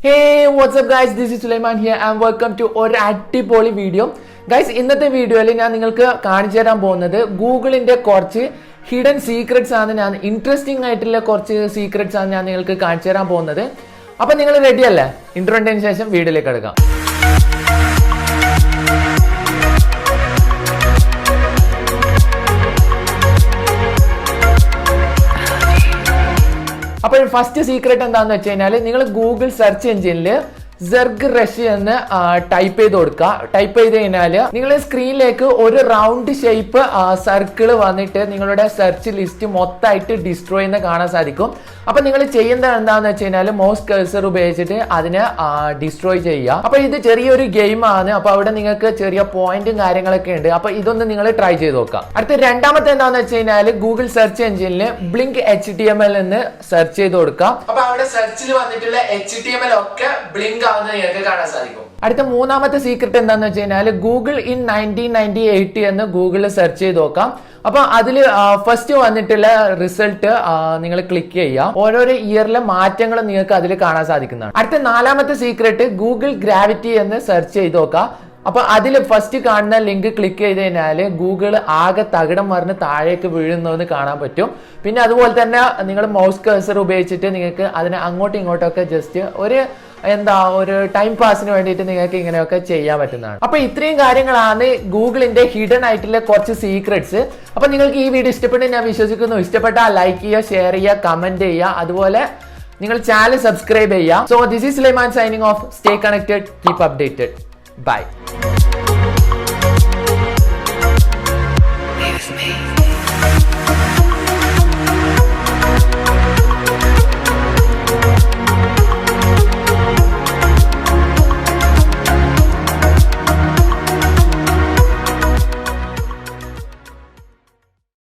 Hey, what's up guys? This is Sulaiman here and welcome to ഒരു അടിപൊളി video. Guys, ഇന്നത്തെ വീഡിയോയിൽ ഞാൻ നിങ്ങൾക്ക് കാണിച്ചു തരാൻ പോകുന്നത് ഗൂഗിളിന്റെ കുറച്ച് ഹിഡൻ സീക്രട്സ് ആണ്. ഇൻട്രസ്റ്റിംഗ് ആയിട്ടുള്ള കുറച്ച് സീക്രട്സ് ആണ് ഞാൻ നിങ്ങൾക്ക് കാണിച്ചു തരാൻ പോകുന്നത്. അപ്പൊ നിങ്ങൾ റെഡി അല്ലേ? ഇൻട്രോയിന് ശേഷം വീഡിയോയിലേക്ക് എടുക്കാം. അപ്പോൾ ഫസ്റ്റ് സീക്രട്ട് എന്താണെന്ന് വെച്ച് കഴിഞ്ഞാൽ നിങ്ങൾ ഗൂഗിൾ സെർച്ച് എഞ്ചിനിൽ Zerg എന്ന് ടൈപ്പ് ചെയ്ത് കൊടുക്കുക. ടൈപ്പ് ചെയ്ത് കഴിഞ്ഞാൽ നിങ്ങൾ സ്ക്രീനിലേക്ക് ഒരു റൗണ്ട് ഷേപ്പ് സർക്കിൾ വന്നിട്ട് നിങ്ങളുടെ സെർച്ച് ലിസ്റ്റ് മൊത്തമായിട്ട് ഡിസ്ട്രോയ് ചെയ്യുന്ന കാണാൻ സാധിക്കും. അപ്പൊ നിങ്ങൾ ചെയ്യുന്നത് എന്താണെന്ന് വെച്ച് കഴിഞ്ഞാൽ മൗസ് കഴ്സർ ഉപയോഗിച്ചിട്ട് അതിനെ ഡിസ്ട്രോയ് ചെയ്യുക. അപ്പൊ ഇത് ചെറിയൊരു ഗെയിം ആണ്. അപ്പൊ അവിടെ നിങ്ങൾക്ക് ചെറിയ പോയിന്റും കാര്യങ്ങളൊക്കെ ഉണ്ട്. അപ്പൊ ഇതൊന്ന് നിങ്ങൾ ട്രൈ ചെയ്ത് നോക്കാം. അടുത്ത രണ്ടാമത്തെ എന്താണെന്ന് വെച്ച് കഴിഞ്ഞാൽ ഗൂഗിൾ സെർച്ച് എഞ്ചിനിൽ ബ്ലിങ്ക് HTML എന്ന് സെർച്ച് ചെയ്ത് കൊടുക്കുക. അപ്പൊ അവിടെ സെർച്ചിൽ വന്നിട്ടുള്ള HTML ഒക്കെ ബ്ലിങ്ക് കാണാൻ സാധിക്കും. അടുത്ത മൂന്നാമത്തെ സീക്രട്ട് എന്താന്ന് വെച്ച് കഴിഞ്ഞാൽ ഗൂഗിൾ ഇൻ 1998 എന്ന് ഗൂഗിളിൽ സെർച്ച് ചെയ്ത് നോക്കാം. അപ്പൊ അതിൽ ഫസ്റ്റ് വന്നിട്ടുള്ള റിസൾട്ട് നിങ്ങൾ ക്ലിക്ക് ചെയ്യുക. ഓരോരോ ഇയറിലെ മാറ്റങ്ങൾ നിങ്ങൾക്ക് അതിൽ കാണാൻ സാധിക്കുന്നതാണ്. അടുത്ത നാലാമത്തെ സീക്രട്ട് ഗൂഗിൾ ഗ്രാവിറ്റി എന്ന് സെർച്ച് ചെയ്ത് നോക്കാം. അപ്പൊ അതിൽ ഫസ്റ്റ് കാണുന്ന ലിങ്ക് ക്ലിക്ക് ചെയ്ത് കഴിഞ്ഞാൽ ഗൂഗിൾ ആകെ തകിടം മറിഞ്ഞ് താഴേക്ക് വീഴുന്നതെന്ന് കാണാൻ പറ്റും. പിന്നെ അതുപോലെ തന്നെ നിങ്ങൾ മൗസ് കഴ്സർ ഉപയോഗിച്ചിട്ട് നിങ്ങൾക്ക് അതിനെ അങ്ങോട്ടും ഇങ്ങോട്ടൊക്കെ ജസ്റ്റ് ഒരു ടൈം പാസിന് വേണ്ടിയിട്ട് നിങ്ങൾക്ക് ഇങ്ങനെയൊക്കെ ചെയ്യാൻ പറ്റുന്നതാണ്. അപ്പൊ ഇത്രയും കാര്യങ്ങളാണ് ഗൂഗിളിന്റെ ഹിഡൻ ആയിട്ടുള്ള കുറച്ച് സീക്രട്സ്. അപ്പൊ നിങ്ങൾക്ക് ഈ വീഡിയോ ഇഷ്ടപ്പെട്ടു ഞാൻ വിശ്വസിക്കുന്നു. ഇഷ്ടപ്പെട്ടാൽ ലൈക്ക് ചെയ്യുക, ഷെയർ ചെയ്യുക, കമന്റ് ചെയ്യുക, അതുപോലെ നിങ്ങൾ ചാനൽ സബ്സ്ക്രൈബ് ചെയ്യുക. So this is Sulaiman signing off. Stay connected, keep updated. Bye.